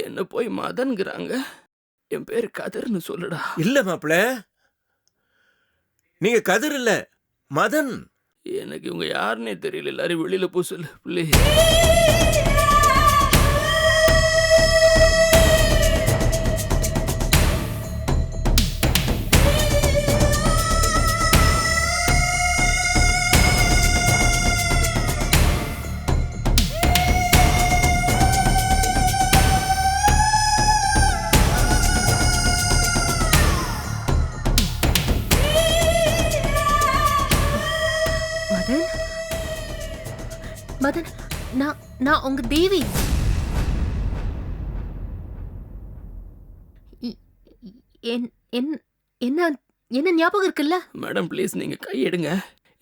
என்ன போய் மதன்கிறாங்க. என் பேரு கதிர்னு சொல்லுடா. இல்ல மாப்பிள, நீங்க கதிர் இல்ல, மதன். எனக்கு இவங்க யாருன்னே தெரியல. எல்லாரும் வெளியில போ சொல்லு பிள்ளை. மதன், மதன், நான் உங்க தேவி. என்ன ஞாபகம் இருக்குல்ல? மேடம் ப்ளீஸ் நீங்க கை எடுங்க.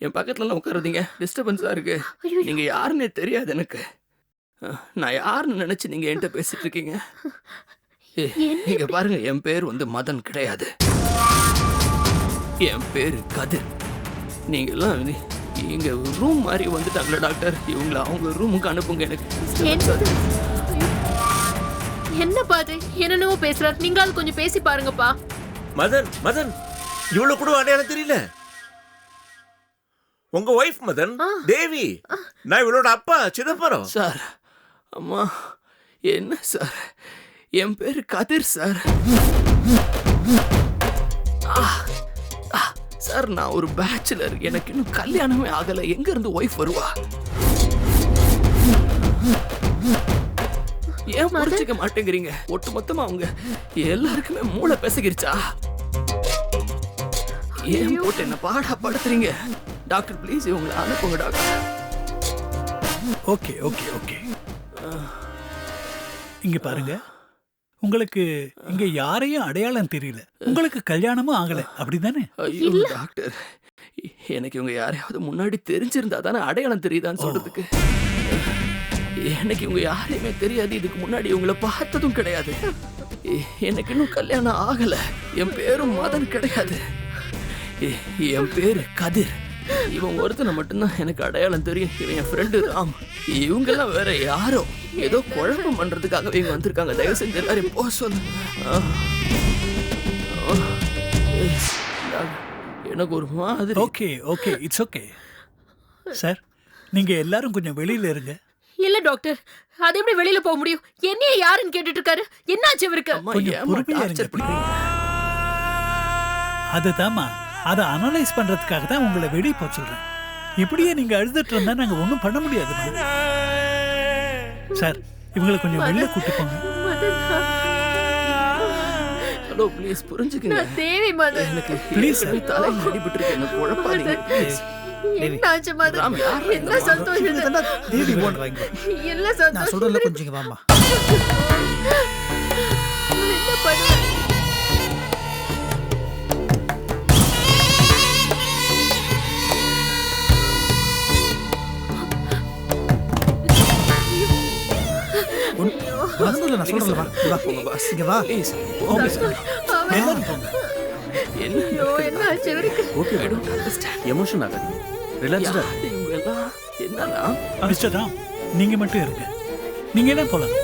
என் பக்கத்துலலாம் உட்காருதீங்க. டிஸ்டர்பன்ஸா இருக்கு. ஐயோ, நீங்க யாருன்னே தெரியாது எனக்கு. நான் யாருன்னு நினைச்சு நீங்க என்கிட்ட பேசிட்டு இருக்கீங்க? நீங்க பாருங்க, என் பேர் வந்து மதன் கிடையாது. என் பேரு கதிர். நீங்கெல்லாம் இங்க ரூம் மாதிரி வந்துட்டாங்களே டாக்டர். இவங்கள அவங்க ரூமுக்கு அனுப்புங்க. எனக்கு என்ன பாது என்னென்னவோ பேசுறாரு. நீங்களாவது கொஞ்சம் பேசி பாருங்கப்பா. மதன், மதன், இவ்வளவு கூட அடையாளம் தெரியல. உங்க ஒய்ஃப் மதன், தேவி. நான் இவளோட அப்பா சிதம்பரம். சார், அம்மா, என்ன சார், என் பேரு கதிர் சார். சார், நான் ஒரு பேச்சுலர். எனக்கு இன்னும் கல்யாணமே ஆகல. எங்க இருந்து ஒய்ஃப் வருவா? ஏன் புரிஞ்சுக்க மாட்டேங்கிறீங்க? ஒட்டு மொத்தமா அவங்க எல்லாருக்குமே மூளை பேசகிருச்சா? ஏன் போட்டு என்ன பாடா படுத்துறீங்க? டாக்டர் ப்ளீஸ் இவங்களை அனுப்புங்க டாக்டர். ஓகே ஓகே ஓகே, இங்க பாருங்க, உங்களுக்கு இங்க யாரையும் அடையாளம் தெரியல. உங்களுக்கு கல்யாணமும் ஆகல, அப்படிதானே? ஐயோ டாக்டர், எனக்கு இவங்க யாரையாவது முன்னாடி தெரிஞ்சிருந்தா தானே அடையாளம் தெரியுதான்னு சொல்றதுக்கு. எனக்கு இவங்க யாரையுமே தெரியாது. இதுக்கு முன்னாடி இவங்கள பார்த்ததும் கிடையாது. எனக்கு இன்னும் கல்யாணம் ஆகல. என் பேரும் மதன் கிடையாது. என் பேரு கதிர். இவன் ஒருத்தனை மட்டும்தான் எனக்கு அடையாளம் தெரியும். இவன் என் ஃப்ரெண்டு ராம். இவங்கெல்லாம் வேற யாரோ ஏதோ குழப்பம் பண்றதுக்காக இவங்க வந்திருக்காங்க. தயவு செஞ்சு எல்லாரையும் போக சொல்லு. எனக்கு ஒரு மாதிரி. Okay okay, it's okay. Sir, நீங்க எல்லாரும் கொஞ்சம் வெளியில இருங்க. இல்ல டாக்டர், அது எப்படி வெளியில போக முடியும்? என்னைய யாருன்னு கேட்டுட்டு இருக்காரு. என்னாச்சு இவருக்கு? கொஞ்சம் பொறுமையா இருங்க. அதுதாம்மா, அதை அனலைஸ் பண்றதுக்காக தான் உங்களை வெளியே போக சொல்றேன். இப்படியே நீங்க அழுதுட்டு இருந்தா நாங்க ஒன்றும் பண்ண முடியாது. சார், இவங்களை கொஞ்சம் வெளில கூட்டி போங்க. ஹலோ ப்ளீஸ் புரிஞ்சுக்கங்க. தேவி மதன், எனக்கு ப்ளீஸ் தலையில் அடிபட்டு இருக்கு. என்ன குழப்பாதீங்க ப்ளீஸ். என்னாச்சு மதன்? என்ன சந்தோஷம். தேவி போன் வாங்க. என்ன சந்தோஷம். நான் சொல்றல கொஞ்சம் வாமா. என்ன பண்ணு? நான் சொல்றல வா. வா போங்க பாஸ். இங்க வா. ப்ளீஸ் போங்க சார். எல்லாரும் போங்க. என்னாச்சு இவருக்கு? Okay, I don't understand. Emotion ஆகாதீங்க. ரிலாக்ஸ்டா. இவங்க எல்லாம் என்னன்னா? மிஸ்டர் ராம், நீங்க மட்டும் இருங்க. நீங்க என்ன போலாம்.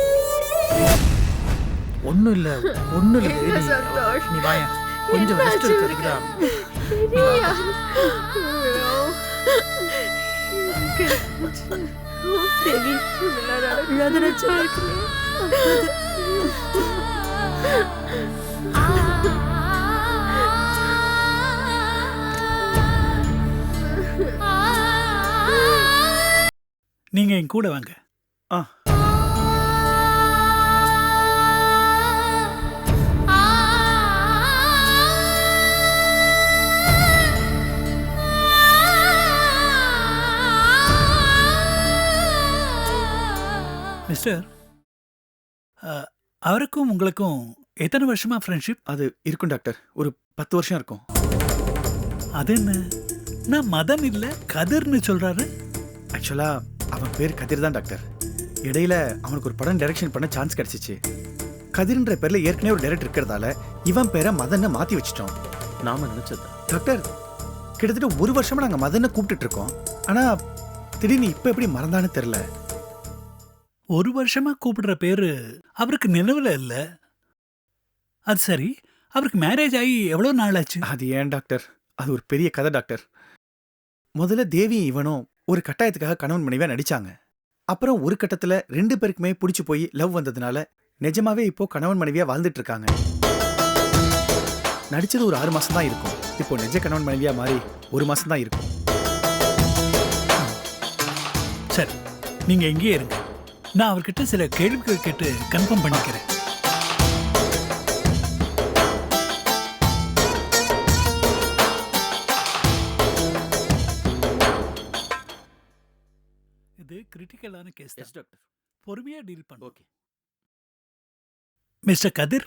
ஒண்ணும் இல்ல என்ன சந்தோஷம். நீ வாயா, கொஞ்சம் ரெஸ்ட் எடுத்துக்கடா. தேவி, விளையாட நினைச்சா இருக்கு. நீங்க என் கூட வாங்க. மிஸ்டர், அவருக்கும் உங்களுக்கும் எத்தனை வருஷமா ஃப்ரெண்ட்ஷிப்? அது இருக்கும் டாக்டர், ஒரு 10 வருஷம் இருக்கும். அது என்ன, நான் மதன் இல்ல கதிர்னு சொல்றாரு. ஆக்சுவலா அவன் பேர் கதிர் தான் டாக்டர். இடையில அவனுக்கு ஒரு படம் டைரக்ஷன் பண்ண சான்ஸ் கிடைச்சிச்சு. கதிர்ன்ற பேர்ல ஏற்கனவே ஒரு டைரக்டர் இருக்கிறதால இவன் பேரை மதனை மாத்தி வச்சிட்டோம். நாம நினைச்சது டாக்டர், கிட்டத்தட்ட 1 வருஷமா நாங்க மதனை கூப்பிட்டுட்டு இருக்கோம். ஆனா திடீர்னு இப்ப எப்படி மறந்தான்னு தெரியல. 1 வருஷமா கூப்பிடுற பேரு அவருக்கு நினைவுல இல்ல. அது சரி, அவருக்கு மேரேஜ் ஆகி எவ்வளவு நாள் ஆச்சு? அது ஏன் டாக்டர், அது ஒரு பெரிய கதை டாக்டர். முதல்ல தேவியும் இவனும் ஒரு கட்டாயத்துக்காக கணவன் மனைவியா நடிச்சாங்க. அப்புறம் ஒரு கட்டத்துல 2 பேருக்குமே பிடிச்சு போய் லவ் வந்ததுனால நிஜமாவே இப்போ கணவன் மனைவியா வாழ்ந்துட்டு இருக்காங்க. நடிச்சது ஒரு 6 மாசம் தான் இருக்கும். இப்போ நிஜ கணவன் மனைவியா மாறி 1 மாசம் தான் இருக்கும். சரி, நீங்க எங்கேயே இருங்க. நான் அவர்கிட்ட சில கேள்விகள் கேட்டு கன்ஃபார்ம் பண்ணிக்கிறேன். இது கிரிட்டிக்கலான கேஸ் தான். டாக்டர். பொறுமையா டீல் பண்ணுங்க. ஓகே. மிஸ்டர் கதிர்,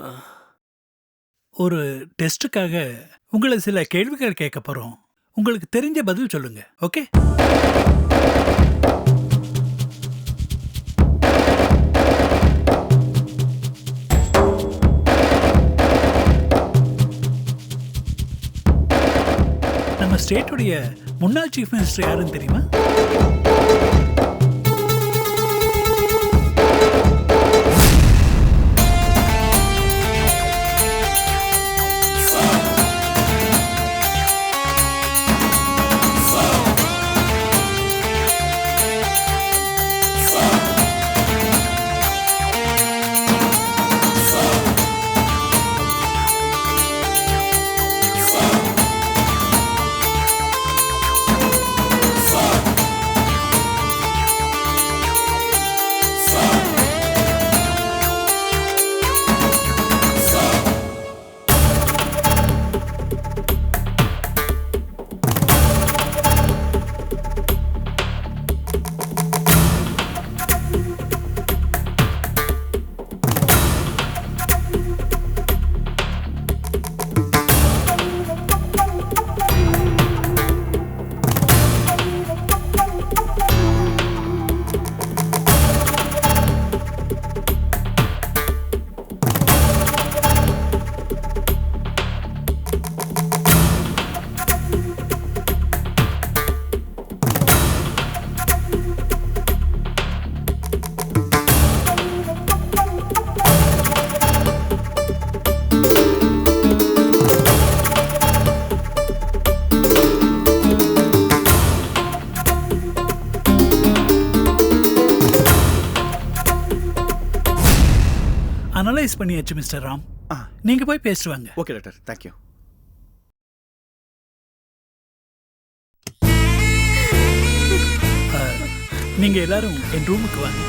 ஒரு டெஸ்டுக்காக உங்களை சில கேள்விகள் கேட்க போறோம். உங்களுக்கு தெரிஞ்ச பதில் சொல்லுங்க. ஓகே? நம்ம ஸ்டேட்டுடைய முன்னாள் சீஃப் மினிஸ்டர் யாருன்னு தெரியுமா? அனலைஸ் பண்ணியாச்சு மிஸ்டர் ராம். நீங்க போய் பேசிட்டு வாங்க. Okay doctor, thank you. நீங்க எல்லாரும் என் ரூமுக்கு வாங்க.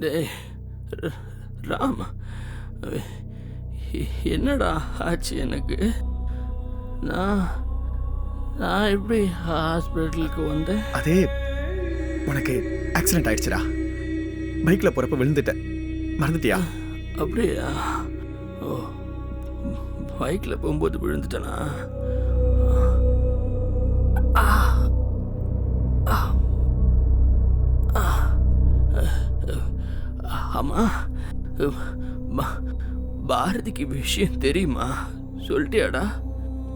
டேய் ராம், என்னடா ஆச்சு எனக்கு? நான் எப்படி ஹாஸ்பிட்டலுக்கு வந்தேன்? அதே உனக்கு ஆக்சிடென்ட் ஆயிடுச்சுடா. பைக்ல போறப்ப விழுந்துட்டேன், மறந்துட்டியா? அப்படியா? ஓ, பைக்கில் போகும்போது விழுந்துட்டேனா? ஆமா, பாரதிக்கு விஷயம் தெரியுமா? சொல்லிட்டியாடா?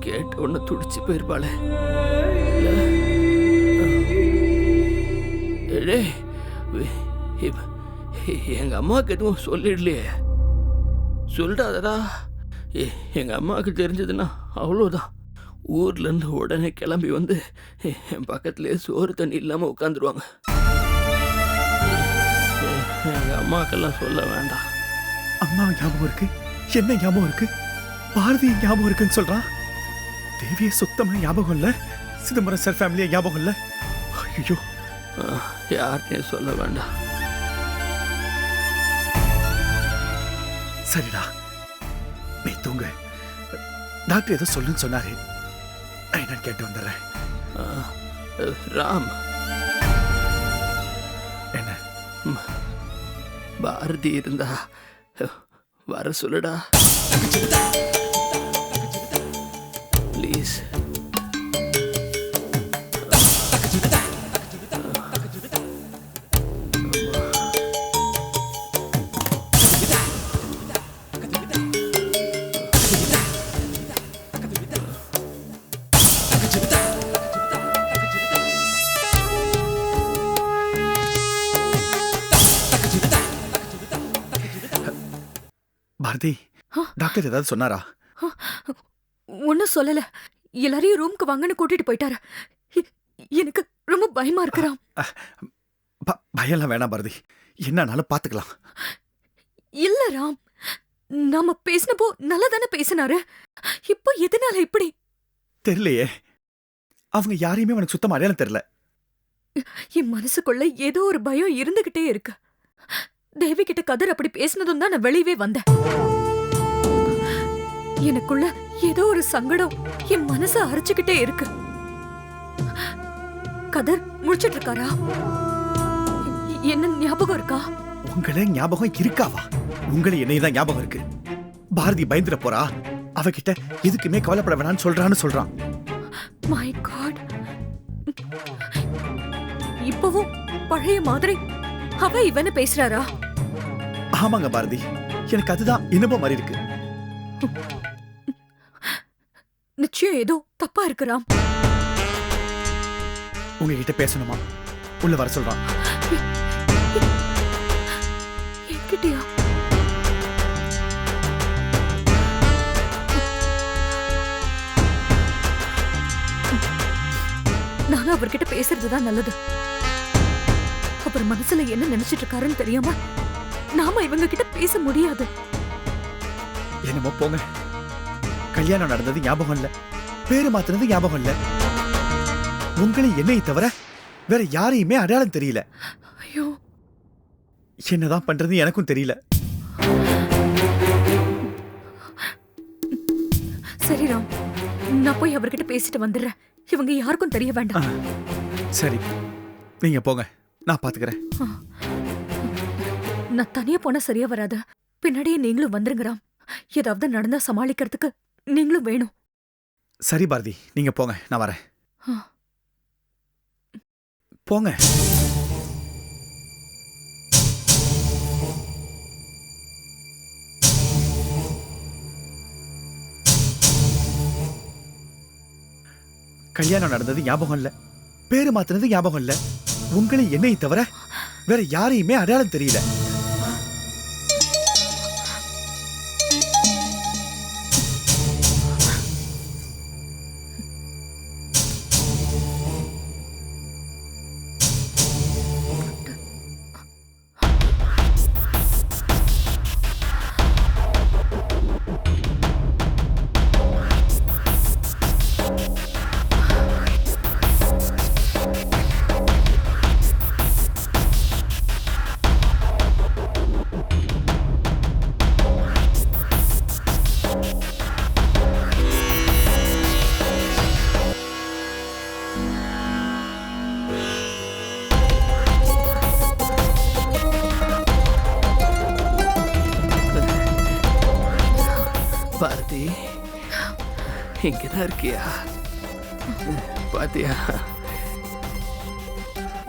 கேட்ட உடனே துடிச்சு போயிருப்பாளே. எங்க அம்மாவுக்கு எதுவும் சொல்லிடலையே. சொல்லிட்டாதடா. எங்க அம்மாவுக்கு தெரிஞ்சதுன்னா அவ்வளோதான். ஊர்ல இருந்து உடனே கிளம்பி வந்து என் பக்கத்துலேயே சோறு தண்ணி இல்லாமல் உட்காந்துருவாங்க. எங்க அம்மாக்கெல்லாம் சொல்ல வேண்டாம். அம்மா ஞாபகம் இருக்கு, என்ன ஞாபகம் இருக்கு, பாரதி ஞாபகம் இருக்குன்னு சொல்றான். தேவிய சுத்தமா ஞாபகம் இல்ல, சிதம்பரம் சார் ஃபேமிலிய ஞாபகம் இல்ல. ஐயோ, யார்கிட்டையும் சொல்ல வேண்டாம். சரிடா, நீ தூங்க. டாக்டர் ஏதோ சொல்லுன்னு சொன்னாரு, நான் என்னன்னு கேட்டு வந்துடுறேன். ராம், என்ன? பாரதி இருந்தா வர சொல்லுடா ப்ளீஸ். பாரதி, டாக்டர் ஏதாவது சொன்னாரா? ஒன்னும் சொல்லல. எல்லாரையும் ரூம்க்கு வாங்கன்னு கூட்டிட்டு போயிட்டாரு. எனக்கு ரொம்ப பயமா இருக்கிறான். பயம்லாம் வேணாம் பாரதி, என்னன்னாலும் பாத்துக்கலாம். இல்ல ராம், நாம பேசினப்போ நல்லா தானே பேசினாரு. இப்போ எதனால இப்படி தெரியலையே. அவங்க யாரையுமே உனக்கு சுத்தமா அடையாளம் தெரியல. என் மனசுக்குள்ள ஏதோ ஒரு பயம் இருந்துகிட்டே இருக்கு. தேவி கிட்ட கதிர் அப்படி பேசினதும் தான் நான் வெளியவே வந்தேன். எனக்குள்ள ஏதோ ஒரு சங்கடம் என் மனச அரைச்சுக்கிட்டே இருக்கு. கதிர் முடிச்சிட்டு இருக்காரா? என்ன ஞாபகம் இருக்கா? உங்களை ஞாபகம் இருக்காவா? உங்களை என்னையதான் ஞாபகம் இருக்கு. பாரதி பயந்துட போறா, அவகிட்ட எதுக்குமே கவலைப்பட வேணாம்னு சொல்றான். மை காட், இப்பவும் பழைய மாதிரி அவ இவன பேசுறாரா? ஆமாங்க பாரதி, எனக்கு அதுதான் என்னமோ மாதிரி இருக்கு. நிச்சயம் ஏதோ தப்பா இருக்கிறாம். உங்ககிட்ட பேசணுமா? உள்ள வர சொல்றான். என்கிட்டயா? நானும் அவர்கிட்ட பேசுறதுதான் நல்லது. அவர் மனசுல என்ன நினைச்சிட்டு இருக்காருன்னு தெரியாம நாம இவங்க கிட்ட பேச முடியாது. என்னமோ போங்க. கல்யாணம் நடந்தது ஞாபகம் இல்ல, பேரு மாத்தினது ஞாபகம் இல்ல. உங்களை என்னையை தவிர வேற யாரையுமே அடையாளம் தெரியல. ஐயோ, என்னதான் பண்றது எனக்கும் தெரியல. சரி ராம், நான் போய் அவர்கிட்ட பேசிட்டு வந்துடுறேன். இவங்க யாருக்கும் தெரிய வேண்டாம். சரி, நீங்க போங்க, நான் பாத்துக்கிறேன். நான் தனியா போனா சரியா வராது. பின்னாடியே நீங்களும் வந்துருங்க ராம். ஏதாவது நடந்தா சமாளிக்கிறதுக்கு நீங்களும் வேணும். சரி பாரதி, நீங்க போங்க, நான் வரேன். போங்க. கல்யாணம் நடந்தது ஞாபகம் இல்ல, பேரு மாத்தினது ஞாபகம் இல்ல. உங்களை என்னை தவிர வேற யாரையுமே அடையாளம் தெரியல. பாரதி, இங்கதான் இருக்கியா? பாத்தியா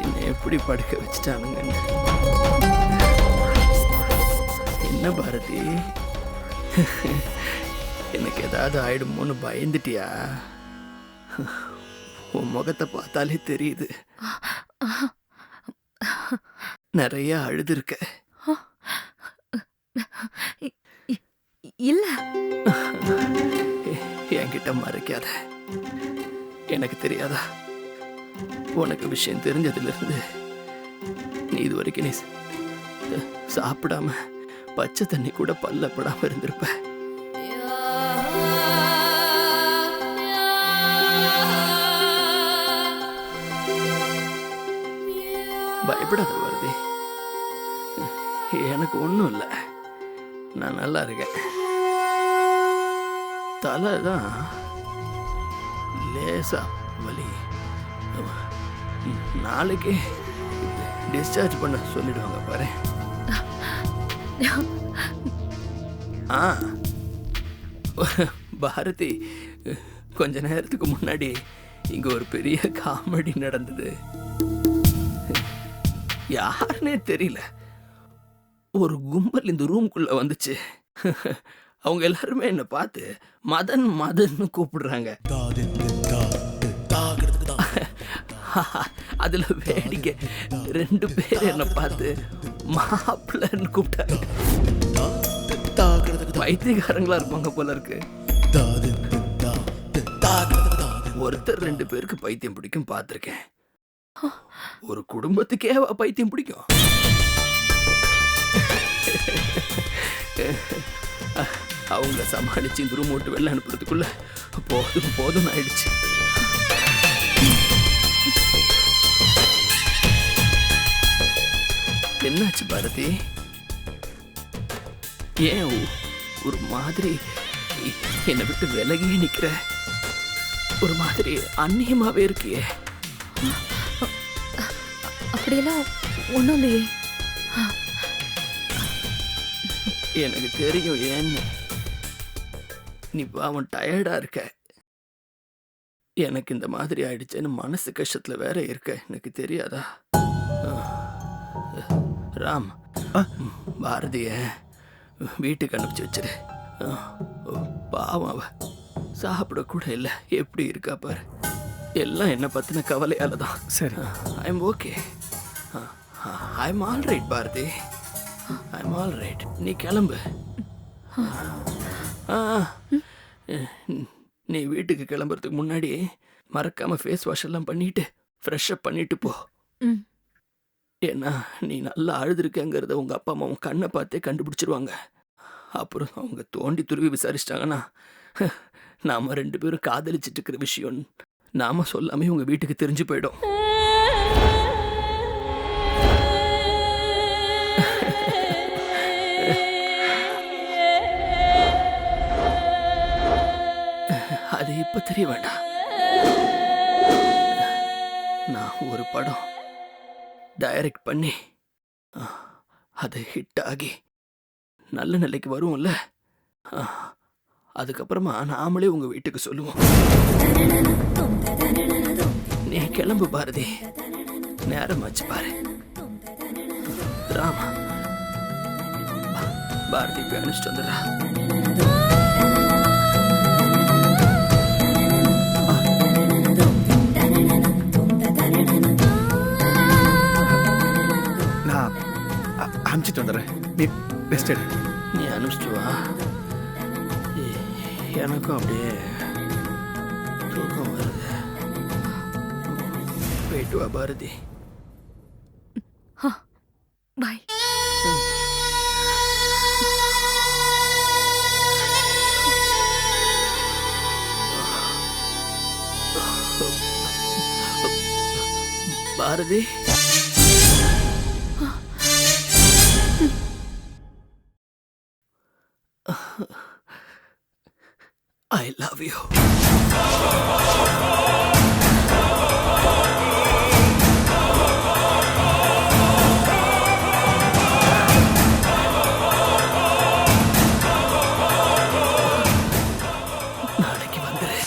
என்னை எப்படி படுக்க வச்சுட்டானுங்கன்னு? என்ன பாரதி, எனக்கு ஏதாவது ஆயிடுமோன்னு பயந்துட்டியா? உன் முகத்தை பார்த்தாலே தெரியுது, நிறைய அழுதுருக்க. இல்ல, என்கிட்ட மறைக்காத. எனக்கு தெரியாதா? உனக்கு விஷயம் தெரிஞ்சதுல இருந்து நீ இது வரைக்கும் நீ சாப்பிடாம பச்சை தண்ணி கூட பல்லப்படாம இருந்திருப்ப. பயப்படாத பாரதி, எனக்கு ஒன்றும் இல்லை, நான் நல்லா இருக்கேன். தலை தான் லேசா வலி. நாளைக்கு டிஸ்சார்ஜ் பண்ண சொல்லிடுவாங்க பாரு. ஆ பாரதி, கொஞ்ச நேரத்துக்கு முன்னாடி இங்க ஒரு பெரிய காமெடி நடந்தது. யாருன்னே தெரியல, ஒரு கும்பல் இந்த ரூம்குள்ள வந்துச்சு. அவங்க எல்லாருமே என்ன பார்த்து மதன் மதன்னு கூப்பிடுறாங்க. அதுல வேடிக்கை, 2 பேர் என்ன பார்த்து மாப்பிள்ளன்னு கூப்பிட்டாங்க. பைத்தியக்காரங்களா இருப்பாங்க போல இருக்கு. ஒருத்தர் 2 பேருக்கு பைத்தியம் பிடிக்கும் பார்த்திருக்கேன். ஒரு குடும்பத்துக்கே பைத்தியம் பிடிக்கும். அவங்கள சமாளிச்சு இந்த ரூம் விட்டு வெளில அனுப்புறதுக்குள்ள போதும் போதும் ஆயிடுச்சு. என்னாச்சு பாரதி? ஏன் ஒரு மாதிரி என்னை விட்டு விலகியே நிக்கிற? ஒரு மாதிரி அந்நியமாவே இருக்கியே. அப்படியெல்லாம் ஒண்ணும் இல்லையே. எனக்கு தெரியும் ஏன்னு. நீ பாவம் டயர்டா இருக்க. எனக்கு இந்த மாதிரி ஆயிடுச்சேன்னு மனசு கஷ்டத்துல வேற இருக்க. எனக்கு தெரியாதா? ராம், பாரதிய வீட்டுக்கு அனுப்பிச்சு வச்சிரு. பாவம், அவ சாப்பிட கூட இல்லை. எப்படி இருக்கா பாரு. எல்லாம் என்ன பத்தின கவலையால தான். சரி, I am okay. I am all right Bharathi, I am all right. நீ கிளம்பு. நீ வீட்டுக்கு கிளம்புறதுக்கு முன்னாடி மறக்காம ஃபேஸ் வாஷ் எல்லாம் பண்ணிட்டு ஃப்ரெஷ் அப் பண்ணிட்டு போ. ஏன்னா நீ நல்லா அழுதுருக்கங்கிறத உங்க அப்பா அம்மா உன் கண்ணை பார்த்தே கண்டுபிடிச்சிருவாங்க. அப்புறம் அவங்க தோண்டி துருவி விசாரிச்சிட்டாங்கன்னா நாம 2 பேரும் காதலிச்சிட்டு இருக்கிற விஷயம் நாம சொல்லாமே உங்க வீட்டுக்கு தெரிஞ்சு போயிடும். அது இப்ப தெரிய வேண்டாம். நான் ஒரு படம் டைரக்ட் பண்ணி அது ஹிட் ஆகி நல்ல நிலைக்கு வருவோம்ல, அதுக்கப்புறமா நாமளே உங்க வீட்டுக்கு சொல்லுவோம். நீ கிளம்பு பாரதி, நேரமாச்சு பாரு. ராமா, பாரதி போய் அனுப்பிச்சிட்டு வந்துடுறா. நான் அனுப்பிச்சிட்டு வந்துடுறேன். நீ ரெஸ்ட் எடு. நீ அனுப்பிச்சிட்டு வா. எனக்கும் அப்படியே தூக்கம் வருது. போயிட்டு வா பாரதி. பாய். Bharathi, I love you. நாளைக்கு வந்துரு.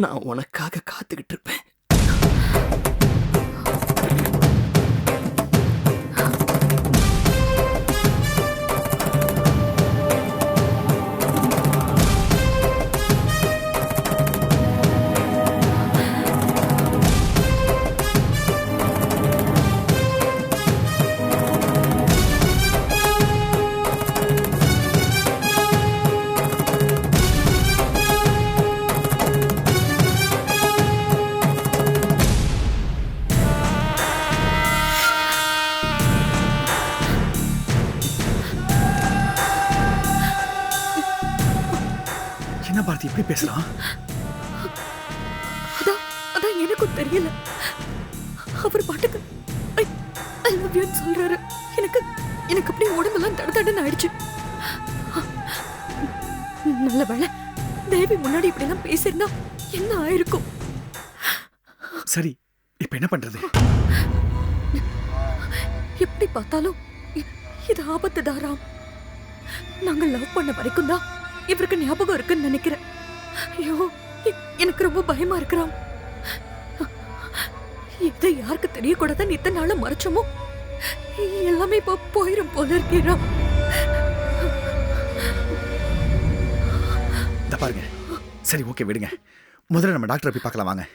நான் உனக்காக காத்துக்கிட்டு இருப்பேன். என்ன பாரதி இப்படி பேசுறான்? அதான் எனக்கும் தெரியல. அவர் பாட்டுக்கு ஐ லவ் யூ சொல்றாரு. எனக்கு அப்படியே உடம்பெல்லாம் தடதடன்னு ஆயிடுச்சு. நல்ல வேளை தேவி முன்னாடி இப்படி எல்லாம் பேசியிருந்தா என்ன ஆயிருக்கும்? சரி, இப்ப என்ன பண்றது? எப்படி பார்த்தாலும் இது ஆபத்து தான் ராம். நாங்க லவ் பண்ண வரைக்கும் தான் இவருக்கு ஞாபகம் இருக்குன்னு நினைக்கிறேன். ஐயோ, எனக்கு ரொம்ப பயமா இருக்கு ராம். எதை யாருக்கு தெரியக்கூடாதுன்னு இத்தனை நாள மறைச்சோமோ எல்லாமே இப்போ போயிரும் போல இருக்கே ராம். இந்த பாருங்க, சரி ஓகே விடுங்க, முதல்ல நம்ம டாக்டரை போய் பார்க்கலாம் வாங்க.